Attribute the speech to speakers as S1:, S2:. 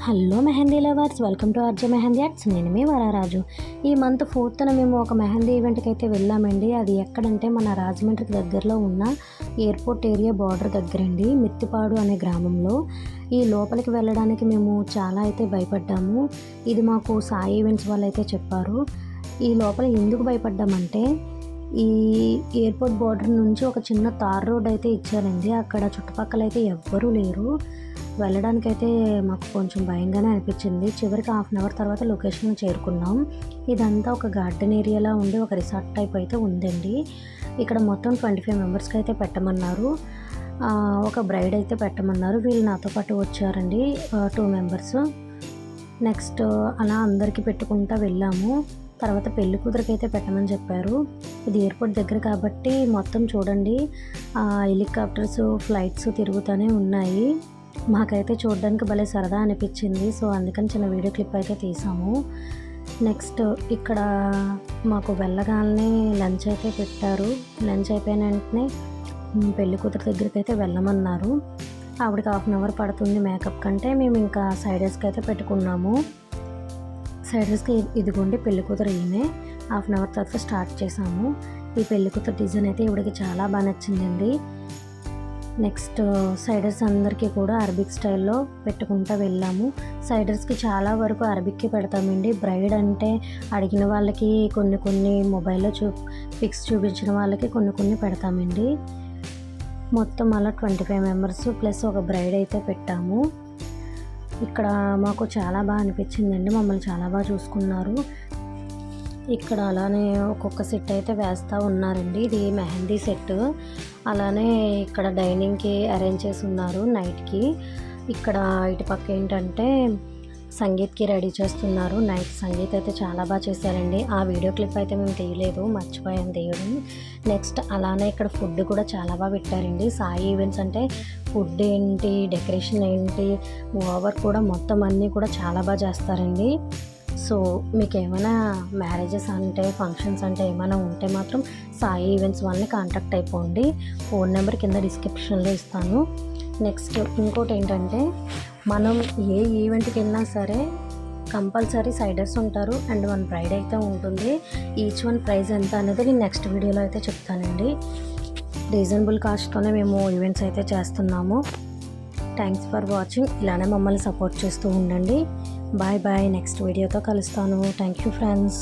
S1: Hello mehndi lovers, welcome to RJ mehndi arts. నేను మీ వరారాజు. ఈ month 4th మేము ఒక మెహందీ ఈవెంట్కి అయితే వెళ్ళామండి. అది ఎక్కడంటే మన రాజమండ్రికి దగ్గరలో ఉన్న ఎయిర్పోర్ట్ ఏరియా బార్డర్ దగ్గరండి, మిత్తిపాడు అనే గ్రామంలో. ఈ లోపలికి వెళ్ళడానికి మేము చాలా అయితే భయపడ్డాము. ఇది మాకు సాయి ఈవెంట్స్ వాళ్ళు అయితే చెప్పారు. ఈ లోపల ఎందుకు భయపడ్డామంటే, ఈ ఎయిర్పోర్ట్ బార్డర్ నుంచి ఒక చిన్న తార్ రోడ్ అయితే ఇచ్చారండి. అక్కడ చుట్టుపక్కల అయితే ఎవ్వరూ లేరు. వెళ్ళడానికైతే మాకు కొంచెం భయంగానే అనిపించింది. చివరికి హాఫ్ అన్ అవర్ తర్వాత లొకేషన్ చేరుకున్నాం. ఇదంతా ఒక గార్డెన్ ఏరియాలా ఉండి ఒక రిసార్ట్ టైప్ అయితే ఉందండి. ఇక్కడ మొత్తం 25 మెంబర్స్కి అయితే పెట్టమన్నారు. ఒక బ్రైడ్ అయితే పెట్టమన్నారు. వీళ్ళు నాతో పాటు వచ్చారండి, 2 మెంబర్స్. నెక్స్ట్ అలా అందరికీ పెట్టుకుంటూ వెళ్ళాము. తర్వాత పెళ్లి కూతురికి అయితే పెట్టమని చెప్పారు. ఇది ఎయిర్పోర్ట్ దగ్గర కాబట్టి మొత్తం చూడండి, హెలికాప్టర్స్, ఫ్లైట్స్ తిరుగుతూనే ఉన్నాయి. మాకైతే చూడడానికి భలే సరదా అనిపించింది. సో అందుకని చిన్న వీడియో క్లిప్ అయితే తీసాము. నెక్స్ట్ ఇక్కడ మాకు వెళ్ళగానే లంచ్ అయితే పెట్టారు. లంచ్ అయిపోయిన వెంటనే పెళ్లి కూతురు దగ్గరికి అయితే వెళ్ళమన్నారు. ఆవిడకి హాఫ్ అన్ అవర్ పడుతుంది మేకప్ కంటే. మేము ఇంకా సైడర్స్కి అయితే పెట్టుకున్నాము. సైడర్స్కి ఇదిగోండి పెళ్లి కూతురు ఈమె. హాఫ్ అన్ అవర్ తర్వాత స్టార్ట్ చేసాము. ఈ పెళ్లి కూతురు డిజైన్ అయితే ఇవిడికి చాలా బాగా నచ్చిందండి. నెక్స్ట్ సైడర్స్ అందరికీ కూడా అరబిక్ స్టైల్లో పెట్టుకుంటూ వెళ్ళాము. సైడర్స్కి చాలా వరకు అరబిక్కి పెడతామండి. బ్రైడ్ అంటే అడిగిన వాళ్ళకి కొన్ని మొబైల్లో పిక్స్ చూపించిన వాళ్ళకి కొన్ని పెడతామండి. మొత్తం అలా 25 మెంబర్స్ ప్లస్ ఒక బ్రైడ్ అయితే పెట్టాము. ఇక్కడ మాకు చాలా బాగా అనిపించిందండి. మమ్మల్ని చాలా బాగా చూసుకున్నారు. ఇక్కడ అలానే ఒక్కొక్క సెట్ అయితే వేస్తూ ఉన్నారండి. ఇది మెహందీ సెట్. అలానే ఇక్కడ డైనింగ్కి అరేంజ్ చేసి ఉన్నారు నైట్కి. ఇక్కడ ఇటు పక్క ఏంటంటే సంగీత్కి రెడీ చేస్తున్నారు. నైట్ సంగీత్ అయితే చాలా బాగా చేశారండి. ఆ వీడియో క్లిప్ అయితే మేము తీయలేదు, మర్చిపోయాను తీయడం. నెక్స్ట్ అలానే ఇక్కడ ఫుడ్ కూడా చాలా బాగా పెట్టారండి. సాయి ఈవెంట్స్ అంటే ఫుడ్ ఏంటి, డెకరేషన్ ఏంటి, ఓవర్ కూడా మొత్తం అన్నీ కూడా చాలా బాగా చేస్తారండి. సో మీకు ఏమైనా మ్యారేజెస్ అంటే, ఫంక్షన్స్ అంటే ఏమైనా ఉంటే మాత్రం సాయి ఈవెంట్స్ వాళ్ళని కాంటాక్ట్ అయిపోండి. ఫోన్ నెంబర్ కింద డిస్క్రిప్షన్లో ఇస్తాను. నెక్స్ట్ ఇంకోటి ఏంటంటే, మనం ఏ ఈవెంట్కి వెళ్ళినా సరే కంపల్సరీ సైడర్స్ ఉంటారు అండ్ 1 బ్రైడ్ అయితే ఉంటుంది. ఈచ్ వన్ ప్రైస్ ఎంత అనేది నేను నెక్స్ట్ వీడియోలో అయితే చెప్తానండి. రీజనబుల్ కాస్ట్తోనే మేము ఈవెంట్స్ అయితే చేస్తున్నాము. Thanks for watching. ఇలానే మమ్మల్ని సపోర్ట్ చేస్తూ ఉండండి. Bye bye. నెక్స్ట్ వీడియోతో కలుస్తాను. Thank you friends.